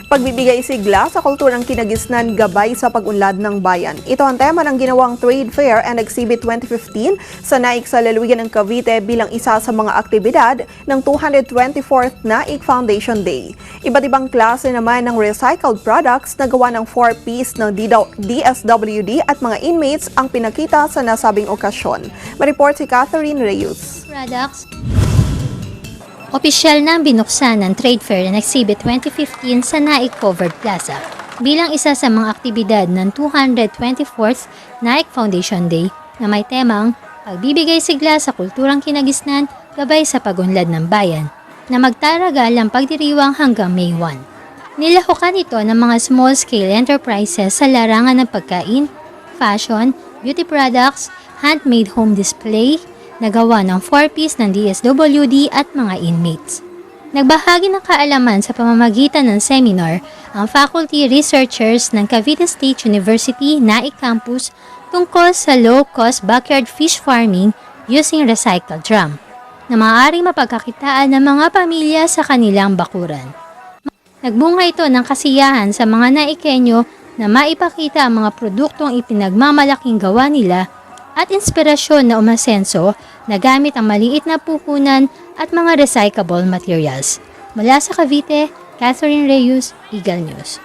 Pagbibigay sigla sa kulturang kinagisnan gabay sa pag-unlad ng bayan. Ito ang tema ng ginawang Trade Fair and Exhibit 2015 sa Naik sa lalawigan ng Cavite bilang isa sa mga aktibidad ng 224th Naik Foundation Day. Iba't ibang klase naman ng recycled products na gawa ng 4-piece ng DSWD at mga inmates ang pinakita sa nasabing okasyon. Mareport si Catherine Reyes. Products. Opisyal na binuksan ng Trade Fair and Exhibit 2015 sa Naik Covered Plaza bilang isa sa mga aktibidad ng 224th Naik Foundation Day na may temang pagbibigay sigla sa kulturang kinagisnan gabay sa pag-unlad ng bayan na magtaragal ang pagdiriwang hanggang May 1. Nilahukan ito ng mga small-scale enterprises sa larangan ng pagkain, fashion, beauty products, handmade home display, nagawa ng 4-piece ng DSWD at mga inmates. Nagbahagi ng kaalaman sa pamamagitan ng seminar ang faculty researchers ng Cavite State University Naik Campus tungkol sa low-cost backyard fish farming using recycled drum na maaaring mapagkakitaan ng mga pamilya sa kanilang bakuran. Nagbunga ito ng kasiyahan sa mga Naikenyo na maipakita ang mga produktong ipinagmamalaking gawa nila at inspirasyon na umasenso na gamit ang maliit na puhunan at mga recyclable materials. Mula sa Cavite, Catherine Reyes, Eagle News.